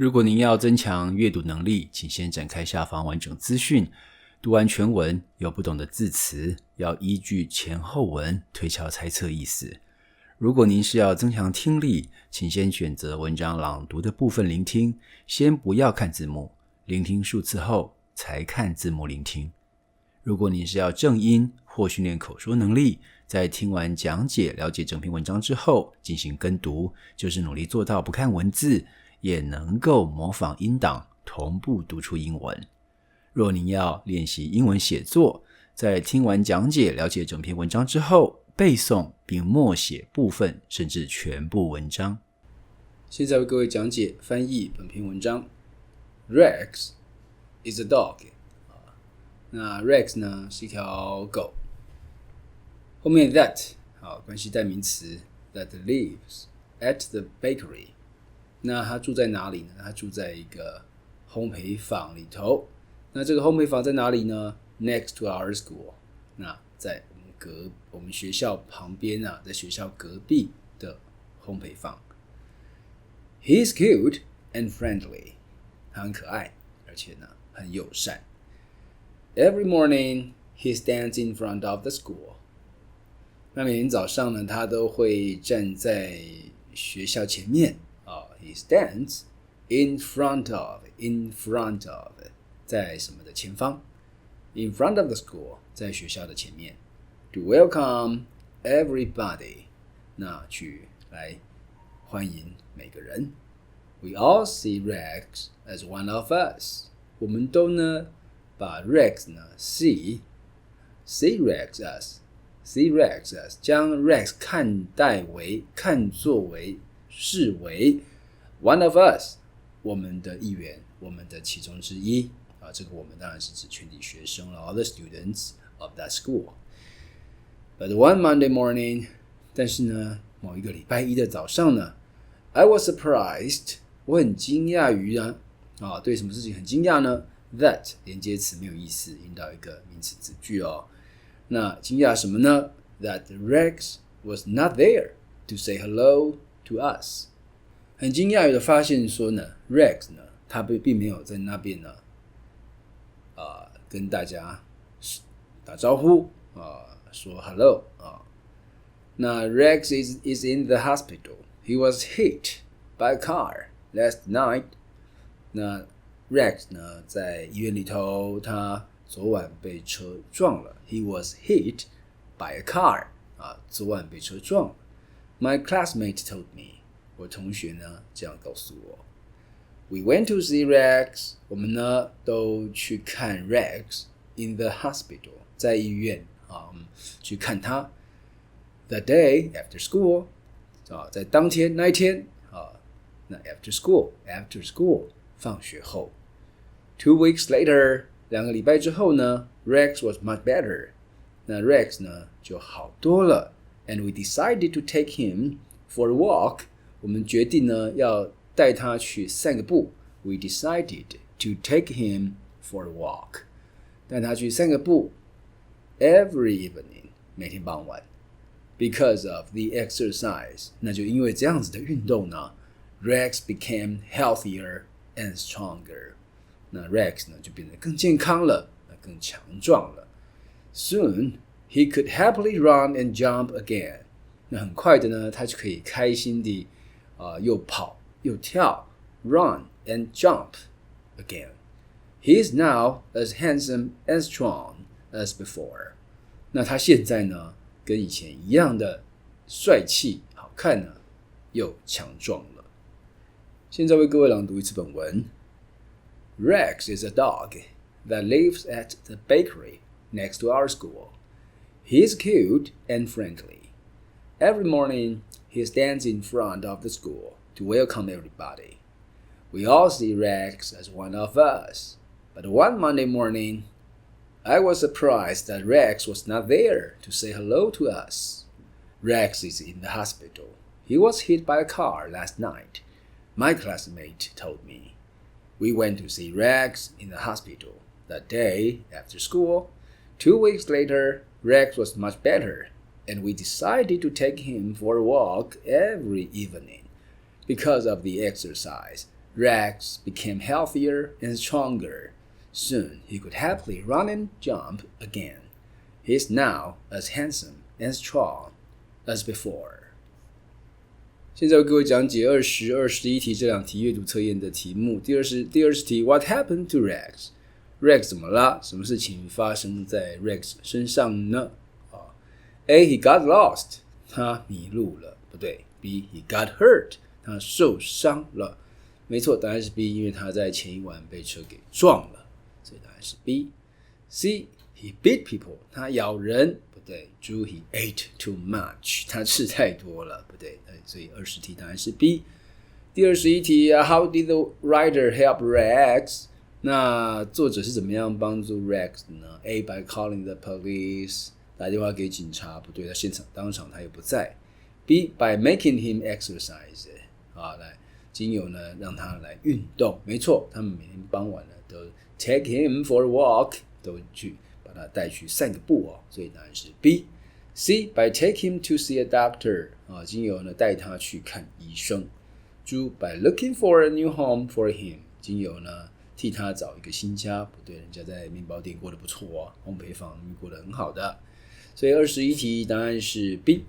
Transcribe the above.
如果您要增强阅读能力，请先展开下方完整资讯。读完全文，有不懂的字词，要依据前后文推敲猜测意思。如果您是要增强听力，请先选择文章朗读的部分聆听，先不要看字幕，聆听数次后才看字幕聆听。如果您是要正音或训练口说能力，在听完讲解了解整篇文章之后进行跟读，就是努力做到不看文字也能够模仿音档同步读出英文。若您要练习英文写作，在听完讲解了解整篇文章之后背诵并默写部分甚至全部文章。现在为各位讲解翻译本篇文章。 Rex is a dog。 那 Rex 呢是一条狗，后面 that 关系代名词 that lives at the bakery。 那他住在哪里呢？他住在一个烘焙坊里头。那这个烘焙坊在哪里呢？ Next to our school。 那在我们学校旁边啊，在学校隔壁的烘焙坊。 He's cute and friendly。 他很可爱，而且呢很友善。 Every morning he stands in front of the school。 那每天早上呢，他都会站在学校前面。He stands in front of 在什么的前方。 In front of the school 在学校的前面。 To welcome everybody 那去来欢迎每个人。 We all see Rex as one of us。 我们都呢把 Rex 呢see Rex as 将 Rex 看作为视为 one of us 我们的一员，我们的其中之一。这个我们当然是指全体学生了， all the students of that school。 But one Monday morning， 但是呢某一个礼拜一的早上呢， I was surprised， 我很惊讶于对什么事情很惊讶呢？ That 连接词没有意思，引导一个名词子句哦。那惊讶什么呢？ That Rex was not there to say hello to us。 很惊讶于的发现说呢 Rex 呢他并没有在那边呢跟大家打招呼说 hello 那 Rex is in the hospital. He was hit by a car last night. 那 Rex 呢在医院里头，他昨晚被车撞了。 He was hit by a car 昨晚被车撞了。 My classmate told me， 我同学呢这样告诉我。 We went to see Rex， 我们呢都去看 Rex in the hospital， 在医院去看他。 The day after school， 在当天那一天那 after school 放学后。 2 weeks later， 2个礼拜之后呢 Rex was much better， 那 Rex 呢就好多了。 And we decided to take him for a walk， 我们决定呢要带他去散个步。 We decided to take him for a walk， 带他去散个步。 Every evening， 每天傍晚。 Because of the exercise， 那就因为这样子的运动呢 Rex became healthier and stronger， 那 Rex 呢就变得更健康了，更强壮了。 Soon he could happily run and jump again， 那很快的呢他就可以开心地又跑又跳 run and jump again。 He is now as handsome and strong as before， 那他现在呢跟以前一样的帅气好看呢又强壮了。现在为各位朗读一次本文。 Rex is a dog that lives at the bakery next to our school. He is cute and friendly. Every morning he stands in front of the school to welcome everybody. We all see Rex as one of us. But one Monday morning, I was surprised that Rex was not there to say hello to us. Rex is in the hospital. He was hit by a car last night. My classmate told me. We went to see Rex in the hospital that day after school. 2 weeks later, Rex was much better, and we decided to take him for a walk every evening. Because of the exercise, Rex became healthier and stronger. Soon he could happily run and jump again. He is now as handsome and strong as before. 现在为各位讲解20、21题这两题阅读测验的题目。第二十题 What happened to Rex? Rex 怎么了？什么事情发生在 Rex 身上呢？A. He got lost. 他迷路了，不对。B. He got hurt. 他受伤了。没错，答案是 B， 因为他在前一晚被车给撞了，所以答案是 B。C. He bit people. 他咬人，不对。猪 He ate too much. 他吃太多了，不对。所以20题答案是 B。第21题 How did the writer help Rex? 那作者是怎么样帮助 Rex 的呢？ A. By calling the police. 打电话给警察，不对，他现场当场他也不在。B. By making him exercise. 来经由呢让他来运动，没错，他们每天傍晚呢都 take him for a walk， 都去把他带去散个步所以答案是 B。C. By take him to see a doctor， 经由呢带他去看医生。D. By looking for a new home for him， 经由呢替他找一个新家，不对，人家在面包店过得不错烘焙坊过得很好的，所以21题答案是 B。